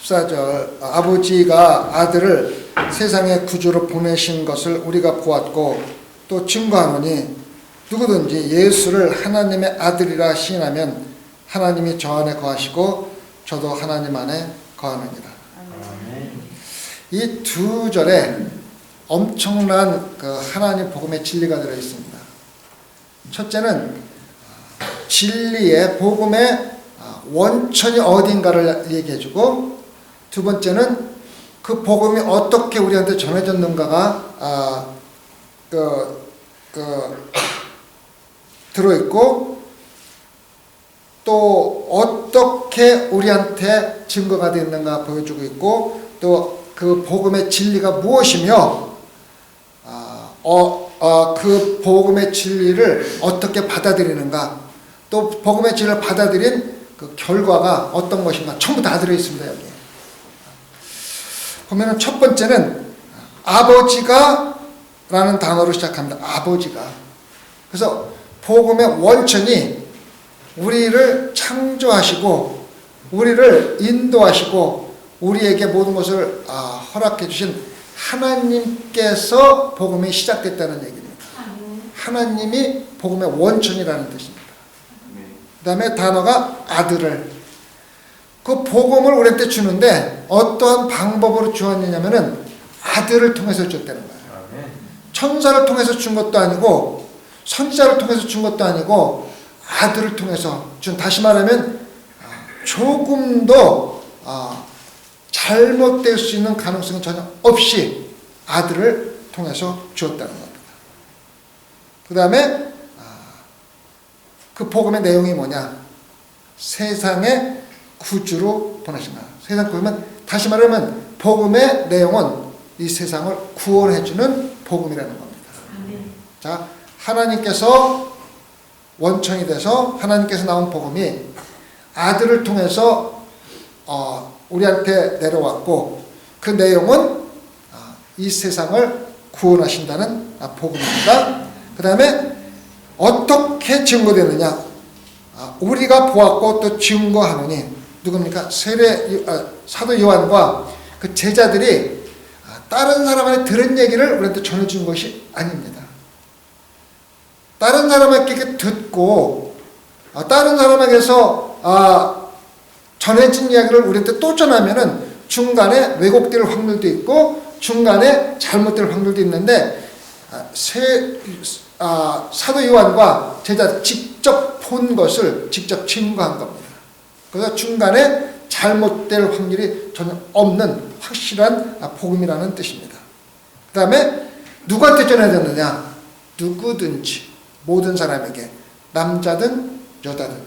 14절 아버지가 아들을 세상의 구주로 보내신 것을 우리가 보았고 또 증거하노니 누구든지 예수를 하나님의 아들이라 시인하면 하나님이 저 안에 거하시고 저도 하나님 안에 거하느니라. 이 두 절에 엄청난 그 하나님 복음의 진리가 들어 있습니다. 첫째는 진리의 복음의 원천이 어딘가를 얘기해주고, 두 번째는 그 복음이 어떻게 우리한테 전해졌는가가 들어있고, 또 어떻게 우리한테 증거가 되는가 보여주고 있고, 또 그 복음의 진리가 무엇이며 그 복음의 진리를 어떻게 받아들이는가, 또 복음의 진리를 받아들인 그 결과가 어떤 것인가 전부 다 들어있습니다. 여기 보면은 첫 번째는 아버지가 라는 단어로 시작합니다. 아버지가. 그래서 복음의 원천이 우리를 창조하시고 우리를 인도하시고 우리에게 모든 것을 허락해 주신 하나님께서 복음이 시작됐다는 얘기입니다. 하나님이 복음의 원천이라는 뜻입니다. 그 다음에 단어가 아들을, 그 복음을 우리한테 주는데 어떠한 방법으로 주었느냐면은 아들을 통해서 줬다는 거예요. 천사를 통해서 준 것도 아니고 선지자를 통해서 준 것도 아니고 아들을 통해서 준, 다시 말하면 조금도 잘못될 수 있는 가능성은 전혀 없이 아들을 통해서 주었다는 겁니다. 그 다음에 그 복음의 내용이 뭐냐? 세상의 구주로 보내신다. 세상 구주면, 다시 말하면 복음의 내용은 이 세상을 구원해주는 복음이라는 겁니다. 자, 하나님께서 원천이 돼서 하나님께서 나온 복음이 아들을 통해서 우리한테 내려왔고, 그 내용은 이 세상을 구원하신다는 복음입니다. 그 다음에 어떻게 증거되느냐? 우리가 보았고 또 증거하노니, 누굽니까? 사도 요한과 그 제자들이 다른 사람한테 들은 얘기를 우리한테 전해준 것이 아닙니다. 다른 사람에게 듣고 다른 사람에게서 전해진 이야기를 우리한테 또 전하면은 중간에 왜곡될 확률도 있고 중간에 잘못될 확률도 있는데, 사도 요한과 제자 직접 본 것을 직접 증거한 겁니다. 그래서 중간에 잘못될 확률이 전혀 없는 확실한 복음이라는 뜻입니다. 그 다음에 누구한테 전해졌느냐? 누구든지, 모든 사람에게, 남자든 여자든,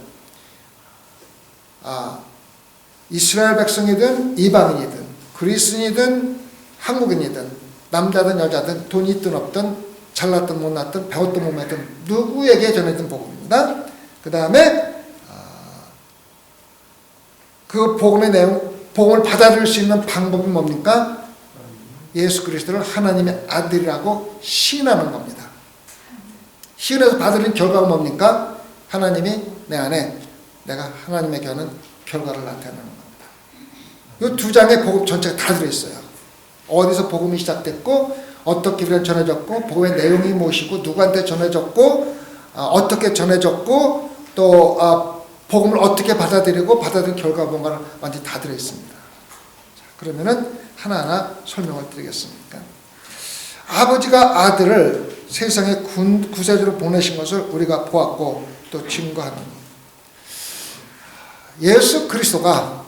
이스라엘 백성이든 이방인이든 그리스인이든 한국인이든 남자든 여자든 돈 있든 없든 잘났든 못났든 배웠든 못 배웠든 누구에게 전해진 복음입니다. 그 다음에 그 복음의 내용, 복음을 받아들일 수 있는 방법이 뭡니까? 예수 그리스도를 하나님의 아들이라고 시인하는 겁니다. 시인해서 받아들인 결과가 뭡니까? 하나님이 내 안에, 내가 하나님에게 하는 결과를 나타내는 겁니다. 이 두 장의 복음 전체가 다 들어있어요. 어디서 복음이 시작됐고 어떻게 우리한테 전해졌고 복음의 내용이 무엇이고 누구한테 전해졌고 어떻게 전해졌고 또 복음을 어떻게 받아들이고 받아들인 결과가 뭔가를 완전히 다 들어있습니다. 자, 그러면은 하나하나 설명을 드리겠습니다. 아버지가 아들을 세상의 구세주로 보내신 것을 우리가 보았고 또 증거하노니, 예수 그리스도가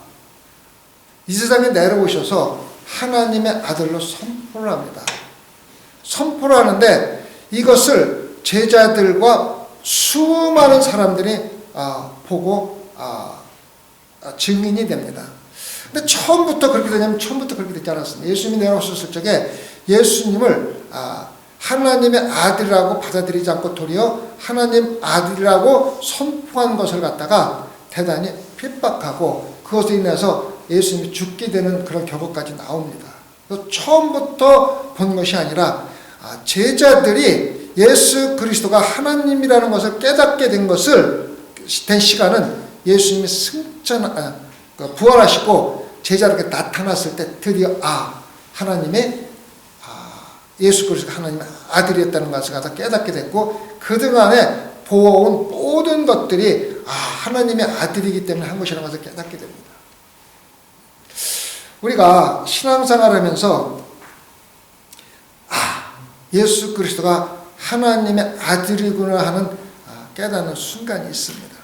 이 세상에 내려오셔서 하나님의 아들로 선포를 합니다. 선포를 하는데 이것을 제자들과 수많은 사람들이 보고 증인이 됩니다. 근데 처음부터 그렇게 되냐면 처음부터 그렇게 되지 않았습니다. 예수님이 내려오셨을 적에 예수님을 하나님의 아들이라고 받아들이지 않고 도리어 하나님 아들이라고 선포한 것을 갖다가 대단히 핍박하고 그것에 인해서 예수님이 죽게 되는 그런 결과까지 나옵니다. 처음부터 본 것이 아니라 제자들이 예수 그리스도가 하나님이라는 것을 깨닫게 된 시간은 예수님이 부활하시고 제자들에게 나타났을 때 드디어 하나님의 예수 그리스도가 하나님의 아들이었다는 것을 가서 깨닫게 됐고 그동안에 보아온 모든 것들이 하나님의 아들이기 때문에 한 것이라는 것을 깨닫게 됩니다. 우리가 신앙생활하면서 예수 그리스도가 하나님의 아들이구나 하는 깨닫는 순간이 있습니다.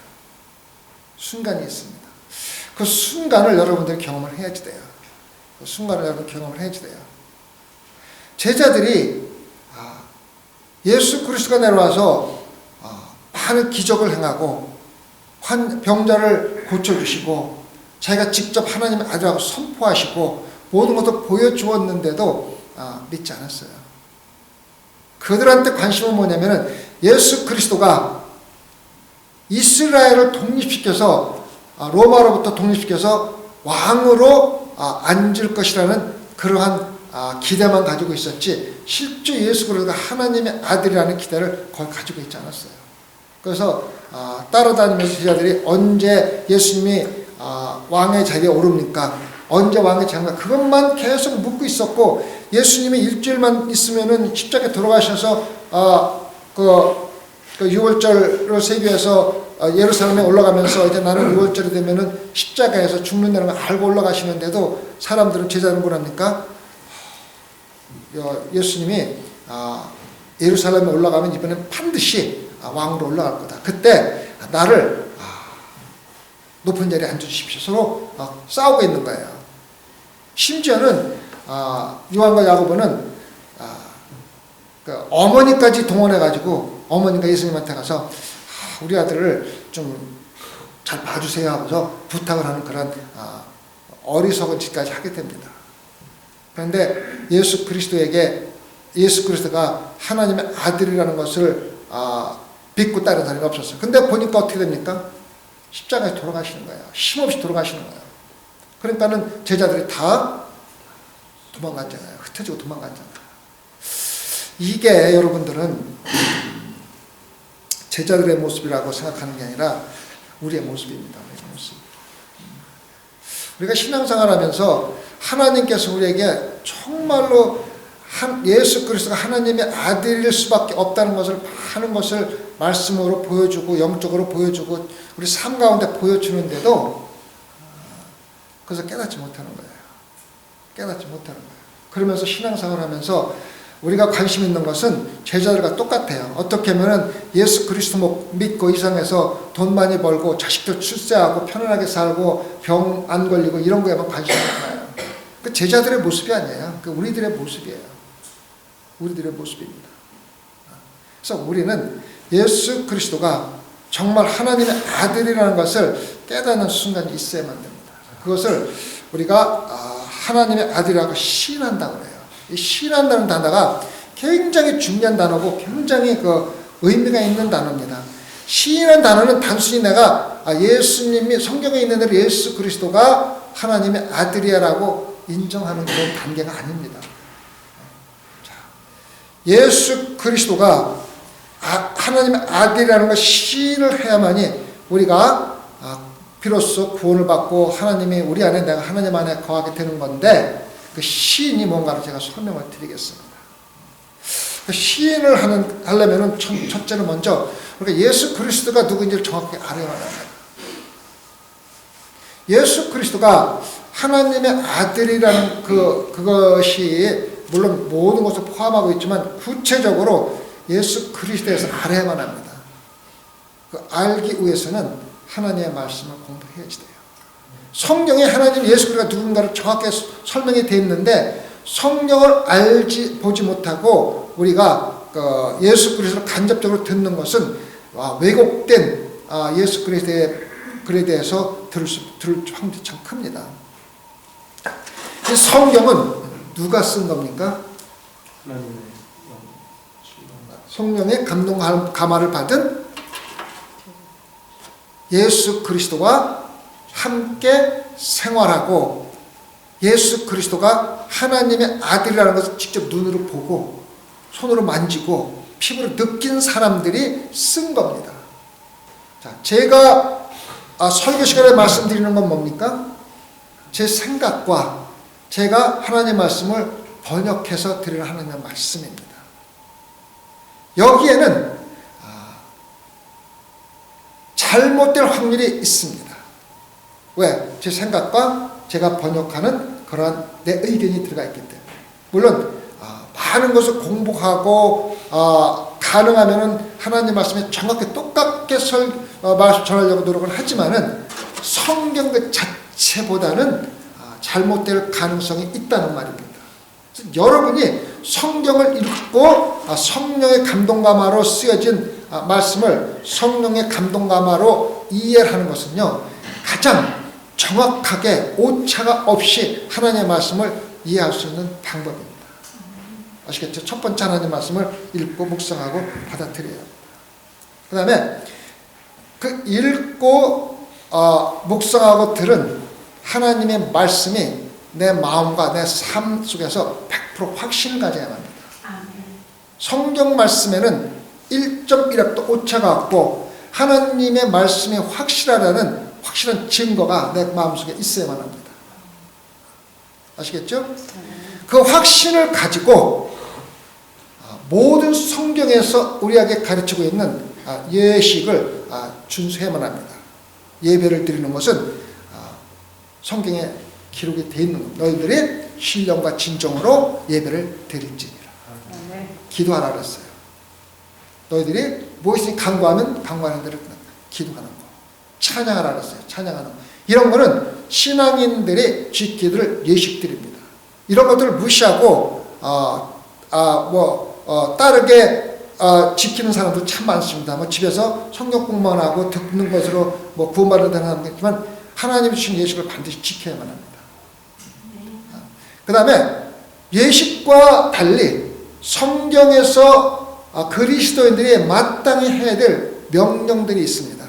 순간이 있습니다. 그 순간을 여러분들이 경험을 해야지 돼요. 그 순간을 여러분 경험을 해야지 돼요. 제자들이 예수 그리스도가 내려와서 많은 기적을 행하고 병자를 고쳐주시고 자기가 직접 하나님의 아들이라고 선포하시고 모든 것을 보여주었는데도 믿지 않았어요. 그들한테 관심은 뭐냐면은 예수 그리스도가 이스라엘을 독립시켜서 로마로부터 독립시켜서 왕으로 앉을 것이라는 그러한 기대만 가지고 있었지 실제 예수 그리스도가 하나님의 아들이라는 기대를 거의 가지고 있지 않았어요. 그래서 따라다니면서 제자들이 언제 예수님이 왕의 자리에 오릅니까? 언제 왕의 자리에 그것만 계속 묻고 있었고 예수님이 일주일만 있으면은 십자가에 돌아가셔서 그 6월절을 세교해서 예루살렘에 올라가면서 이제 나는 6월절이 되면은 십자가에서 죽는다는 걸 알고 올라가시는데도 사람들은 제자들은 뭐랍니까? 예수님이 예루살렘에 올라가면 이번엔 반드시 왕으로 올라갈 거다. 그때 나를 높은 자리에 앉아주십시오. 서로 싸우고 있는 거예요. 심지어는 요한과 야고보는 그 어머니까지 동원해가지고 어머니가 예수님한테 가서 우리 아들을 좀 잘 봐주세요 하면서 부탁을 하는 그런 어리석은 짓까지 하게 됩니다. 그런데 예수 그리스도가 하나님의 아들이라는 것을 믿고 따른 사람이 없었어요. 근데 보니까 어떻게 됩니까? 십자가에 돌아가시는 거예요. 힘없이 돌아가시는 거예요. 그러니까는 제자들이 다 도망갔잖아요. 흩어지고 도망갔잖아요. 이게 여러분들은 제자들의 모습이라고 생각하는 게 아니라 우리의 모습입니다. 우리의 모습. 우리가 신앙생활하면서 하나님께서 우리에게 정말로 예수 그리스도가 하나님의 아들일 수밖에 없다는 것을 하는 것을 말씀으로 보여주고 영적으로 보여주고 우리 삶 가운데 보여주는데도 그래서 깨닫지 못하는 거예요. 깨닫지 못하는 거예요. 그러면서 신앙생활을 하면서 우리가 관심 있는 것은 제자들과 똑같아요. 어떻게 하면 예수 그리스도 믿고 이상해서 돈 많이 벌고 자식들 출세하고 편안하게 살고 병 안 걸리고 이런 거에만 관심이 많아요. 그 제자들의 모습이 아니에요. 그 우리들의 모습이에요. 우리들의 모습입니다. 그래서 우리는 예수 그리스도가 정말 하나님의 아들이라는 것을 깨닫는 순간이 있어야만 됩니다. 그것을 우리가 하나님의 아들이라고 시인한다고 해요. 이 시인한다는 단어가 굉장히 중요한 단어고 굉장히 그 의미가 있는 단어입니다. 시인한 단어는 단순히 내가 예수님이 성경에 있는 대로 예수 그리스도가 하나님의 아들이라고 인정하는 그런 단계가 아닙니다. 예수 그리스도가 하나님의 아들이라는 걸 시인을 해야만이 우리가 비로소 구원을 받고 하나님이 우리 안에 내가 하나님 안에 거하게 되는 건데 그 시인이 뭔가를 제가 설명을 드리겠습니다. 그 시인을 하려면은 첫째는 먼저 우리가 예수 그리스도가 누구인지를 정확히 알아야 합니다. 예수 그리스도가 하나님의 아들이라는 그것이 물론 모든 것을 포함하고 있지만 구체적으로 예수 그리스도에서 알아야만 합니다. 그 알기 위해서는 하나님의 말씀을 공부해야지 돼요. 성경에 하나님 예수 그리스도가 누군가를 정확하게 설명이 되어 있는데 성경을 보지 못하고 우리가 예수 그리스도를 간접적으로 듣는 것은 왜곡된 예수 그리스도에 대해서 들을 확률이 참 큽니다. 이 성경은 누가 쓴 겁니까? 성령의 감동 감화를 받은 예수 그리스도와 함께 생활하고 예수 그리스도가 하나님의 아들이라는 것을 직접 눈으로 보고 손으로 만지고 피부로 느낀 사람들이 쓴 겁니다. 자, 제가 설교 시간에 말씀드리는 건 뭡니까? 제 생각과 제가 하나님의 말씀을 번역해서 드리는 하나님의 말씀입니다. 여기에는 잘못될 확률이 있습니다. 왜? 제 생각과 제가 번역하는 그러한 내 의견이 들어가 있기 때문에. 물론 많은 것을 공부하고 가능하면 하나님 말씀에 정확히 똑같게 말씀 전하려고 노력을 하지만은 성경 그 자체보다는 잘못될 가능성이 있다는 말입니다. 그래서 여러분이 성경을 읽고 성령의 감동감화로 쓰여진 말씀을 성령의 감동감화로 이해하는 것은요, 가장 정확하게 오차가 없이 하나님의 말씀을 이해할 수 있는 방법입니다. 아시겠죠? 첫 번째 하나님의 말씀을 읽고 묵상하고 받아들여요. 그 다음에 그 읽고 묵상하고 들은 하나님의 말씀이 내 마음과 내 삶 속에서 100% 확신을 가져야 합니다. 성경 말씀에는 1.1핵도 오차가 없고 하나님의 말씀이 확실하다는 확실한 증거가 내 마음속에 있어야만 합니다. 아시겠죠? 그 확신을 가지고 모든 성경에서 우리에게 가르치고 있는 예식을 준수해야만 합니다. 예배를 드리는 것은 성경에 기록이 되어 있는 것. 너희들이 신령과 진정으로 예배를 드릴지니라. 기도하라 그랬어요. 너희들이 무엇이 간구하면 간구하는 대로 기도하는 거. 찬양하라 그랬어요. 찬양하는 거. 이런 거는 신앙인들이 지키들 예식들입니다. 이런 것들을 무시하고 따르게 지키는 사람도 참 많습니다. 집에서 성경 공부만 하고 듣는 것으로 구원받는 사람도 있지만 하나님이 주신 예식을 반드시 지켜야만 합니다. 그 다음에 예식과 달리 성경에서 그리스도인들이 마땅히 해야 될 명령들이 있습니다.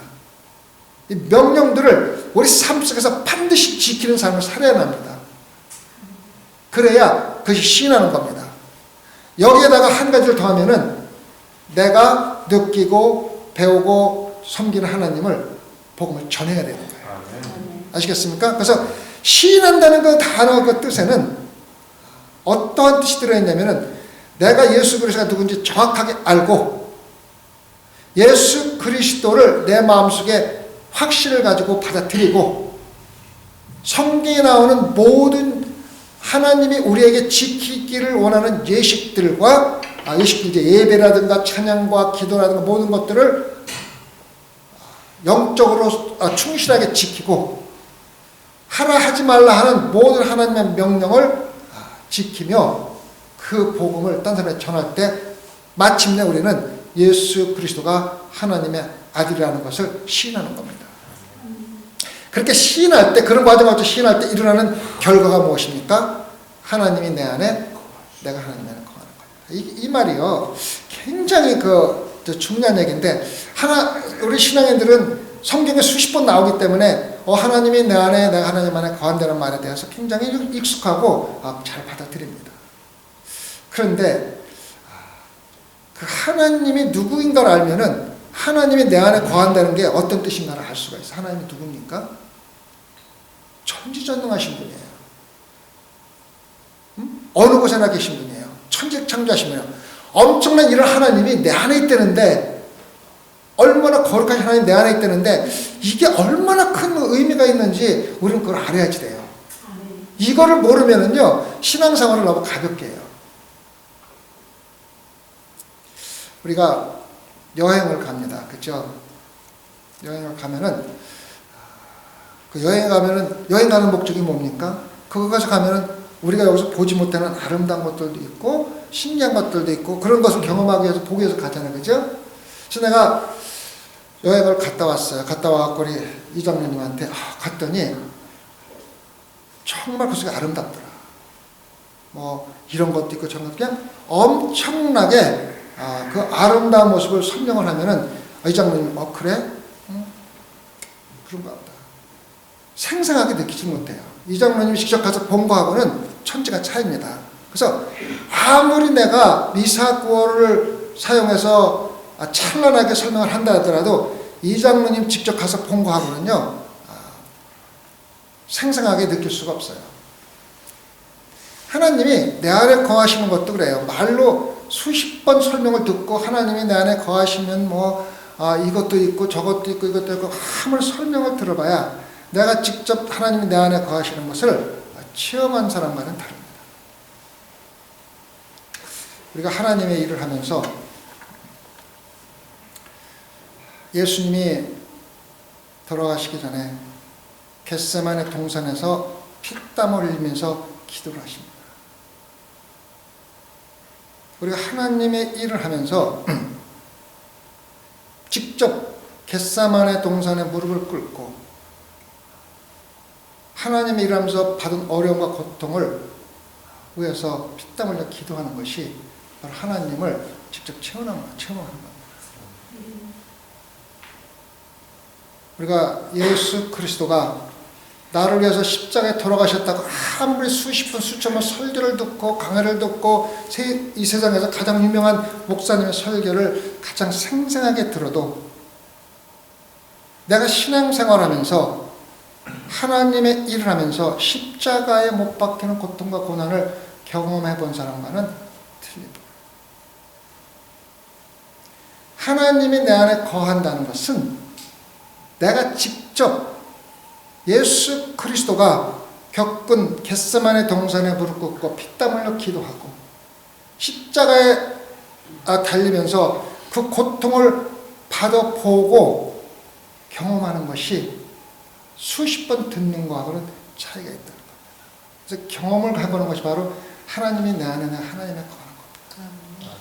이 명령들을 우리 삶 속에서 반드시 지키는 삶을 살아야 합니다. 그래야 그것이 시인하는 겁니다. 여기에다가 한 가지를 더하면은 내가 느끼고 배우고 섬기는 하나님을 복음을 전해야 되는 거예요. 아시겠습니까? 그래서 시인한다는 그 단어 그 뜻에는 어떠한 뜻이 들어있냐면은 내가 예수 그리스도가 누군지 정확하게 알고 예수 그리스도를 내 마음속에 확신을 가지고 받아들이고 성경에 나오는 모든 하나님이 우리에게 지키기를 원하는 예식들과 예식들, 예배라든가 찬양과 기도라든가 모든 것들을 영적으로 충실하게 지키고 하라 하지 말라 하는 모든 하나님의 명령을 지키며 그 복음을 딴 사람에 전할 때 마침내 우리는 예수 그리스도가 하나님의 아들이라는 것을 시인하는 겁니다. 그렇게 시인할 때, 그런 과정을 거쳐 시인할 때 일어나는 결과가 무엇입니까? 하나님이 내 안에, 내가 하나님 안에 거하는 거예요. 이 말이요, 굉장히 중요한 얘기인데, 우리 신앙인들은 성경에 수십 번 나오기 때문에, 하나님이 내 안에, 내가 하나님 안에 거한다는 말에 대해서 굉장히 익숙하고 잘 받아들입니다. 그런데, 그 하나님이 누구인 걸 알면은, 하나님이 내 안에 거한다는 게 어떤 뜻인가를 알 수가 있어요. 하나님이 누굽니까? 천지전능하신 분이에요. 어느 곳에나 계신 분이에요. 천지창조하신 분이에요. 엄청난 이런 하나님이 내 안에 있다는데 얼마나 거룩하신 하나님 내 안에 있다는데 이게 얼마나 큰 의미가 있는지 우리는 그걸 알아야지 돼요. 이거를 모르면은요 신앙생활을 너무 가볍게 해요. 우리가 여행을 갑니다. 그렇죠? 여행을 가면은 그 여행 가는 목적이 뭡니까? 그곳에 가면은 우리가 여기서 보지 못하는 아름다운 것들도 있고 신기한 것들도 있고 그런 것을 경험하기 위해서 보기 위해서 가잖아요. 그죠? 그래서 내가 여행을 갔다 왔어요. 갔다 와갖고 우리 이장로님한테 갔더니 정말 그 속이 아름답더라. 이런 것도 있고 저런 것도 그냥 엄청나게 그 아름다운 모습을 설명을 하면은 이장로님 그래? 그런가 보다. 생생하게 느끼지 못해요. 이장로님이 직접 가서 본 거하고는 천지가 차이입니다. 그래서 아무리 내가 미사구어를 사용해서 찬란하게 설명을 한다 하더라도 이장로님 직접 가서 본 거하고는요 생생하게 느낄 수가 없어요. 하나님이 내 안에 거하시는 것도 그래요. 말로 수십 번 설명을 듣고 하나님이 내 안에 거하시면 이것도 있고 저것도 있고 이것도 있고 아무리 설명을 들어봐야 내가 직접 하나님이 내 안에 거하시는 것을 체험한 사람과는 다릅니다. 우리가 하나님의 일을 하면서 예수님이 돌아가시기 전에 겟세마네 동산에서 피땀을 흘리면서 기도를 하십니다. 우리가 하나님의 일을 하면서 직접 겟세마네 동산에 무릎을 꿇고 하나님의 일을 하면서 받은 어려움과 고통을 위해서 피땀 흘려 기도하는 것이 바로 하나님을 직접 체험하는 겁니다. 우리가 예수 그리스도가 나를 위해서 십자가에 돌아가셨다고 아무리 수십 번 수천 번 설교를 듣고 강해를 듣고 이 세상에서 가장 유명한 목사님의 설교를 가장 생생하게 들어도 내가 신앙생활하면서 하나님의 일을 하면서 십자가에 못 박히는 고통과 고난을 경험해 본 사람과는 틀립니다. 하나님이 내 안에 거한다는 것은 내가 직접 예수 그리스도가 겪은 겟세마네 동산에 무릎 꿇고 피땀 흘려 기도하고 십자가에 달리면서 그 고통을 받아보고 경험하는 것이 수십 번 듣는 거하고는 차이가 있다는 겁니다. 그래서 경험을 해보는 것이 바로 하나님이 내 안에 하나님의 거하는 겁니다.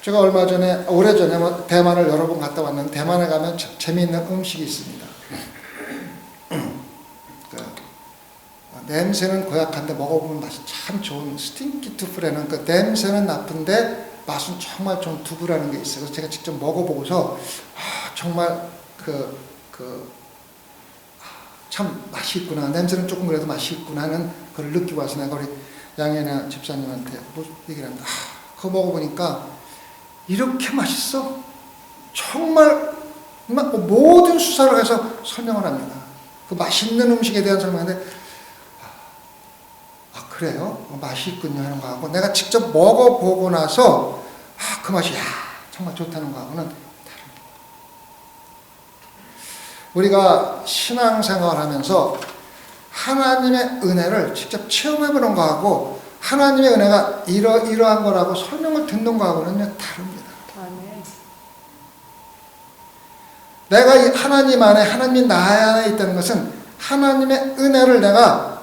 제가 오래전에 대만을 여러 번 갔다 왔는데 대만에 가면 재미있는 음식이 있습니다. 냄새는 고약한데 먹어보면 맛이 참 좋은 스팅키 두부라는 그 냄새는 나쁜데 맛은 정말 좋은 두부라는 게 있어요. 그래서 제가 직접 먹어보고서 정말 참 맛이 있구나. 냄새는 조금 그래도 맛이 있구나 하는 걸 느끼고 와서 내가 우리 양현아 집사님한테 얘기를 합니다. 그거 먹어보니까 이렇게 맛있어? 정말 모든 수사를 해서 설명을 합니다. 그 맛있는 음식에 대한 설명인데 그래요? 맛이 있군요 하는 거하고 내가 직접 먹어보고 나서 그 맛이 정말 좋다는 거하고는 다릅니다. 우리가 신앙생활 하면서 하나님의 은혜를 직접 체험해보는 거하고 하나님의 은혜가 이러한 거라고 설명을 듣는 거하고는 다릅니다. 내가 하나님 안에, 하나님이 나 안에 있다는 것은 하나님의 은혜를 내가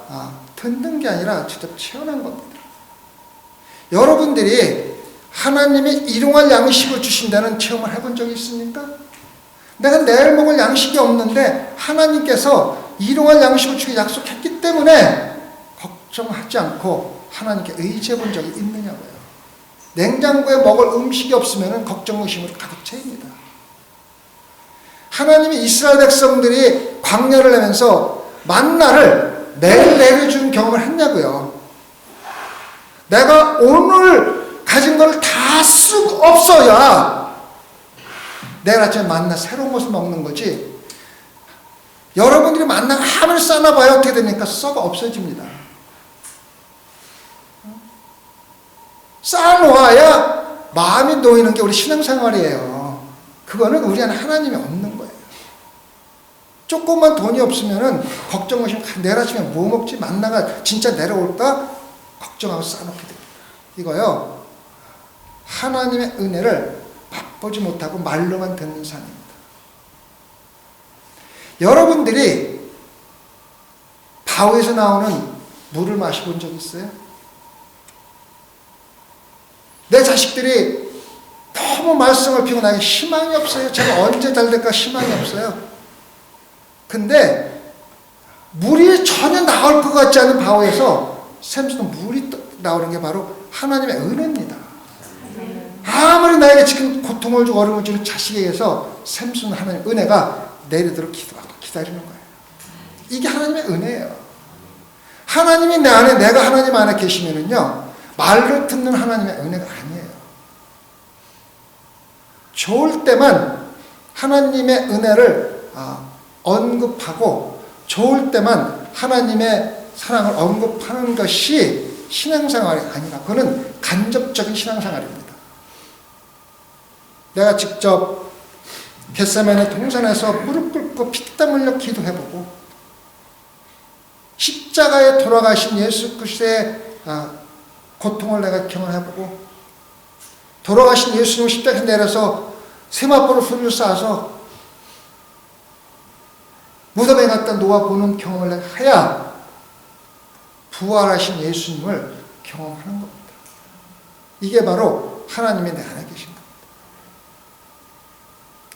듣는 게 아니라 직접 체험한 겁니다. 여러분들이 하나님이 일용할 양식을 주신다는 체험을 해본 적이 있습니까? 내가 내일 먹을 양식이 없는데 하나님께서 일용할 양식을 주기 약속했기 때문에 걱정하지 않고 하나님께 의지해 본 적이 있느냐고요. 냉장고에 먹을 음식이 없으면 걱정 의심으로 가득 차입니다. 하나님이 이스라엘 백성들이 광야를 내면서 만나를 매일 내려주는 경험을 했냐고요. 내가 오늘 가진 걸 다 쓰고 없어야 내일 아침에 만나 새로운 것을 먹는 거지. 여러분들이 만나가 아무리 쌓아봐야 어떻게 됩니까? 썩어 없어집니다. 쌓아놓아야 마음이 놓이는 게 우리 신앙생활이에요. 그거는 우리 안에 하나님이 없는 거예요. 조금만 돈이 없으면은 걱정하시면 내일 아침에 뭐 먹지? 만나가 진짜 내려올까? 걱정하고 쌓아놓게 됩니다. 이거요. 하나님의 은혜를 맛보지 못하고 말로만 듣는 삶입니다. 여러분들이 바위에서 나오는 물을 마셔본 적 있어요? 내 자식들이 너무 말썽을 피우고 나에게 희망이 없어요. 제가 언제 잘 될까 희망이 없어요. 근데 물이 전혀 나올 것 같지 않은 바위에서 샘솟는 물이 나오는 게 바로 하나님의 은혜입니다. 아무리 나에게 지금 고통을 주고 어려움을 주는 자식에 의해서 샘솟는 하나님의 은혜가 내리도록 기다리는 거예요. 이게 하나님의 은혜예요. 하나님이 내 안에, 내가 하나님 안에 계시면은요, 말로 듣는 하나님의 은혜가 아니에요. 좋을 때만 하나님의 은혜를 언급하고 좋을 때만 하나님의 사랑을 언급하는 것이 신앙생활이 아니라 그거는 간접적인 신앙생활입니다. 내가 직접 겟세마네 동산에서 무릎 꿇고 피땀 흘려 기도해보고 십자가에 돌아가신 예수 그리스도의 고통을 내가 경험해보고 돌아가신 예수님 십자가에 내려서 세마포로 손을 쌓아서 무덤에 갔다 놓아보는 경험을 내가 해야 부활하신 예수님을 경험하는 겁니다. 이게 바로 하나님이 내 안에 계신 겁니다.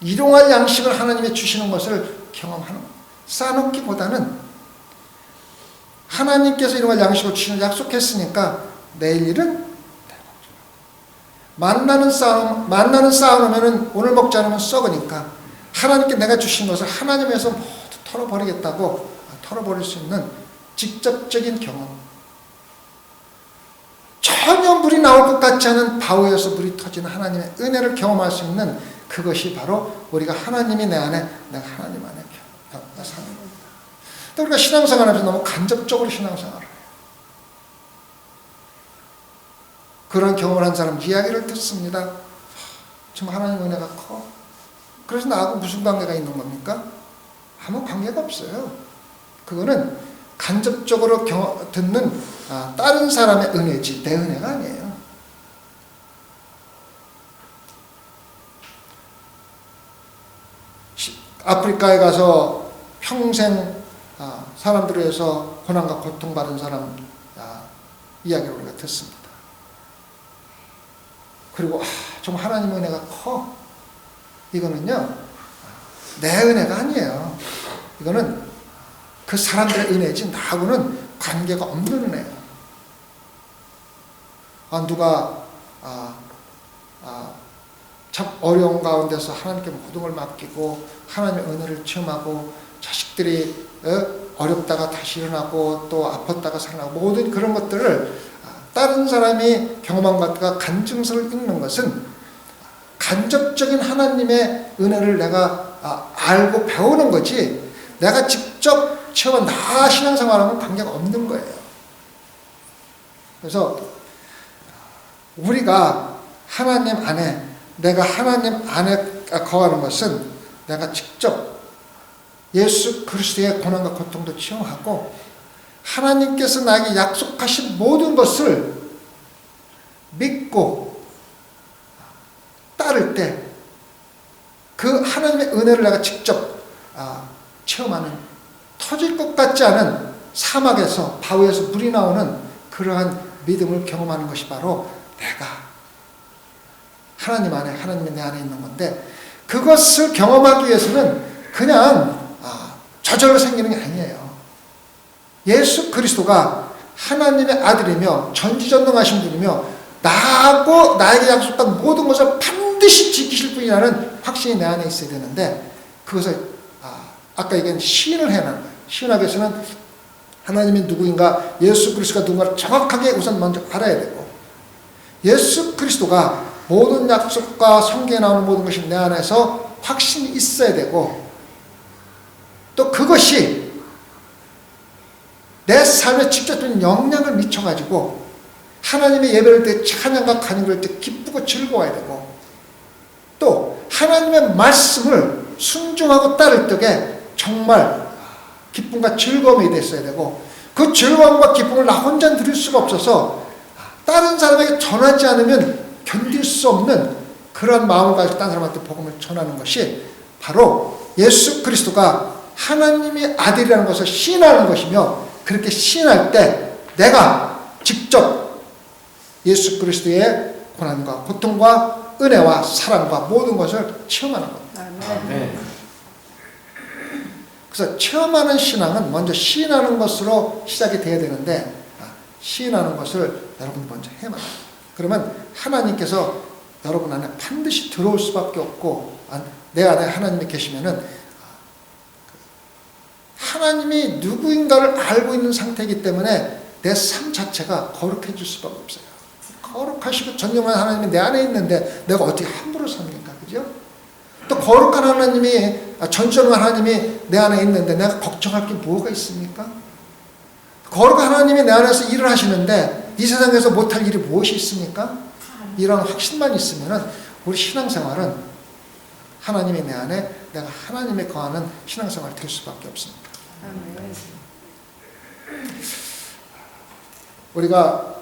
일용할 양식을 하나님이 주시는 것을 경험하는 겁니다. 쌓아놓기보다는 하나님께서 일용할 양식을 주시는 약속했으니까 내일 일은 만나는 쌓아놓으면 오늘 먹지 않으면 썩으니까 하나님께 내가 주신 것을 하나님에서 모두 털어버리겠다고 털어버릴 수 있는 직접적인 경험. 전혀 물이 나올 것 같지 않은 바위에서 물이 터지는 하나님의 은혜를 경험할 수 있는 그것이 바로 우리가 하나님이 내 안에 내가 하나님 안에 사는 겁니다. 또 우리가 신앙생활하면서 너무 간접적으로 신앙생활을 해요. 그런 경험을 한 사람 이야기를 듣습니다. 정말 하나님 은혜가 커. 그래서 나하고 무슨 관계가 있는 겁니까? 아무 관계가 없어요. 그거는 간접적으로 듣는 다른 사람의 은혜지 내 은혜가 아니에요. 아프리카에 가서 평생 사람들에 의해서 고난과 고통받은 사람 이야기를 우리가 듣습니다. 그리고 정말 하나님 은혜가 커. 이거는요 내 은혜가 아니에요. 이거는 그 사람들의 은혜지 나하고는 관계가 없는 은혜예요. 누가 참 어려운 가운데서 하나님께 모든 걸 맡기고 하나님의 은혜를 체험하고 자식들이 어렵다가 다시 일어나고 또 아팠다가 살아나고 모든 그런 것들을 다른 사람이 경험한 것과 간증서를 읽는 것은 간접적인 하나님의 은혜를 내가 알고 배우는 거지 내가 직접 체험한 나 신앙생활하고는 관계가 없는 거예요. 그래서 우리가 하나님 안에 내가 하나님 안에 거하는 것은 내가 직접 예수 그리스도의 고난과 고통도 체험하고 하나님께서 나에게 약속하신 모든 것을 믿고 따를 때 그 하나님의 은혜를 내가 직접 체험하는 터질 것 같지 않은 사막에서 바위에서 물이 나오는 그러한 믿음을 경험하는 것이 바로 내가 하나님 안에 하나님이 내 안에 있는 건데 그것을 경험하기 위해서는 그냥 저절로 생기는 게 아니에요. 예수 그리스도가 하나님의 아들이며 전지전능하신 분이며 나하고 나에게 약속한 모든 것을 반드시 지키실 분이라는 확신이 내 안에 있어야 되는데 그것을 아까 얘기한 시인을 해내는 거예요. 시인하기 위해서는 하나님이 누구인가 예수 그리스도가 누군가를 정확하게 우선 먼저 알아야 되고 예수 그리스도가 모든 약속과 성경에 나오는 모든 것이 내 안에서 확신이 있어야 되고 또 그것이 내 삶에 직접적인 영향을 미쳐가지고 하나님의 예배를 때 찬양과 간구를 때 기쁘고 즐거워야 되고 또 하나님의 말씀을 순종하고 따를 때에 정말 기쁨과 즐거움이 됐어야 되고 그 즐거움과 기쁨을 나 혼자 누릴 수가 없어서 다른 사람에게 전하지 않으면 견딜 수 없는 그런 마음을 가지고 다른 사람한테 복음을 전하는 것이 바로 예수 그리스도가 하나님의 아들이라는 것을 시인하는 것이며 그렇게 시인할 때 내가 직접 예수 그리스도의 고난과 고통과 은혜와 사랑과 모든 것을 체험하는 겁니다. 아멘. 그래서 체험하는 신앙은 먼저 시인하는 것으로 시작이 돼야 되는데 시인하는 것을 여러분 먼저 해야 합니다. 그러면 하나님께서 여러분 안에 반드시 들어올 수밖에 없고 내 안에 하나님이 계시면은 하나님이 누구인가를 알고 있는 상태이기 때문에 내 삶 자체가 거룩해질 수밖에 없어요. 거룩하시고 전능한 하나님이 내 안에 있는데 내가 어떻게 함부로 삽니까? 그죠? 또 거룩한 하나님이 전지전능 하나님이 내 안에 있는데 내가 걱정할 게 뭐가 있습니까? 거룩한 하나님이 내 안에서 일을 하시는데 이 세상에서 못할 일이 무엇이 있습니까? 이런 확신만 있으면 우리 신앙생활은 하나님이 내 안에 내가 하나님에 거하는 신앙생활이 될 수밖에 없습니다. 우리가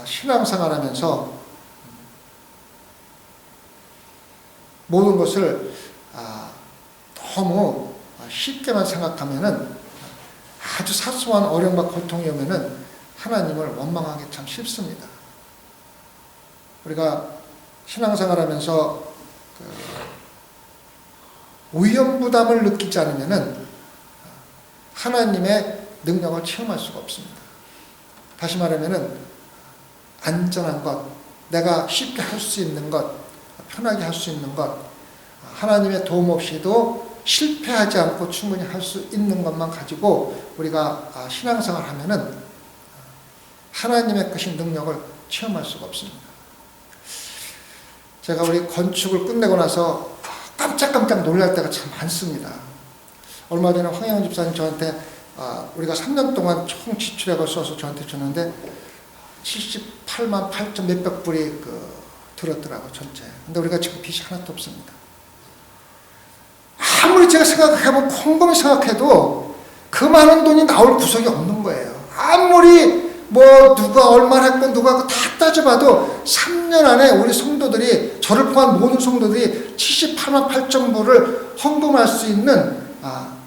신앙생활하면서 모든 것을 너무 쉽게만 생각하면은 아주 사소한 어려움과 고통이 오면은 하나님을 원망하기 참 쉽습니다. 우리가 신앙생활하면서 위험부담을 느끼지 않으면은 하나님의 능력을 체험할 수가 없습니다. 다시 말하면은 안전한 것, 내가 쉽게 할 수 있는 것, 편하게 할 수 있는 것, 하나님의 도움 없이도 실패하지 않고 충분히 할 수 있는 것만 가지고 우리가 신앙생활 하면은 하나님의 크신 능력을 체험할 수가 없습니다. 제가 우리 건축을 끝내고 나서 깜짝깜짝 놀랄 때가 참 많습니다. 얼마 전에 황영훈 집사님 저한테 우리가 3년 동안 총 지출액을 써서 저한테 줬는데 78만 8천 몇백 불이 들었더라고 전체. 근데 우리가 지금 빚이 하나도 없습니다. 아무리 제가 생각해보면 곰곰이 생각해도 그 많은 돈이 나올 구석이 없는 거예요. 아무리 누가 얼마나 했고 누가 다 따져봐도 3년 안에 우리 성도들이 저를 포함한 모든 성도들이 78만 8천 불을 헌금할 수 있는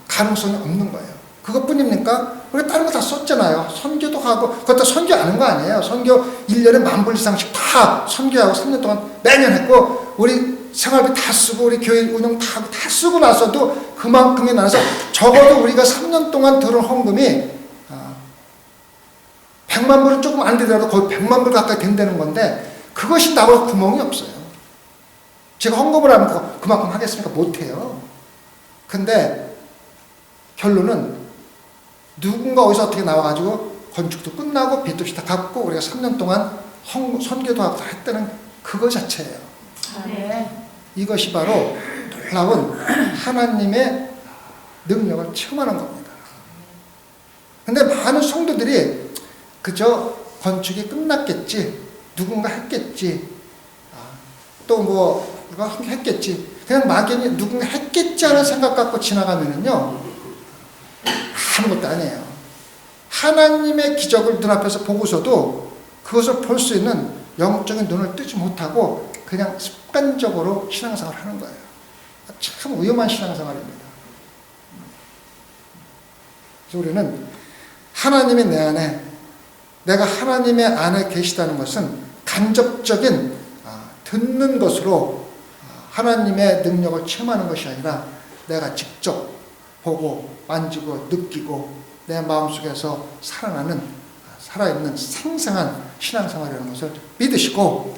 가능성이 없는 거예요. 그것뿐입니까? 우리 다른 거 다 썼잖아요. 선교도 하고 그것도 선교하는 거 아니에요. 선교 1년에 10,000불 이상씩 다 선교하고 3년 동안 매년 했고 우리 생활비 다 쓰고 우리 교회 운영 다 쓰고 나서도 그만큼이 나서 적어도 우리가 3년 동안 들은 헌금이 100만 불은 조금 안 되더라도 거의 100만 불 가까이 된다는 건데 그것이 나올 구멍이 없어요. 제가 헌금을 하면 그만큼 하겠습니까? 못해요. 근데 결론은 누군가 어디서 어떻게 나와가지고 건축도 끝나고 빚도 다 갚고 우리가 3년 동안 선교도 하고 다 했다는 그거 자체예요. 이것이 바로 놀라운 하나님의 능력을 체험하는 겁니다. 근데 많은 성도들이 그저 건축이 끝났겠지, 누군가 했겠지, 또 누가 했겠지, 그냥 막연히 누군가 했겠지 하는 생각 갖고 지나가면은요 아무것도 아니에요. 하나님의 기적을 눈앞에서 보고서도 그것을 볼 수 있는 영적인 눈을 뜨지 못하고 그냥 습관적으로 신앙생활을 하는 거예요. 참 위험한 신앙생활입니다. 그래서 우리는 하나님이 내 안에, 내가 하나님의 안에 계시다는 것은 간접적인 듣는 것으로 하나님의 능력을 체험하는 것이 아니라 내가 직접 보고 만지고 느끼고 내 마음속에서 살아있는 생생한 신앙생활이라는 것을 믿으시고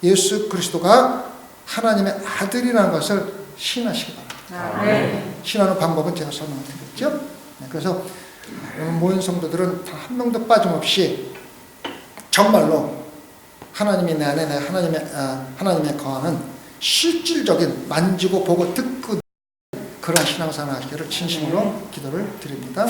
예수 그리스도가 하나님의 아들이라는 것을 신하시기 바랍니다. 신하는 방법은 제가 설명을 드렸죠. 그래서 모인 성도들은 단 한 명도 빠짐없이 정말로 하나님이 내 안에 내가 하나님의 거하는 실질적인 만지고 보고 듣고 그런 신앙생활 하시기를 진심으로 기도를 드립니다.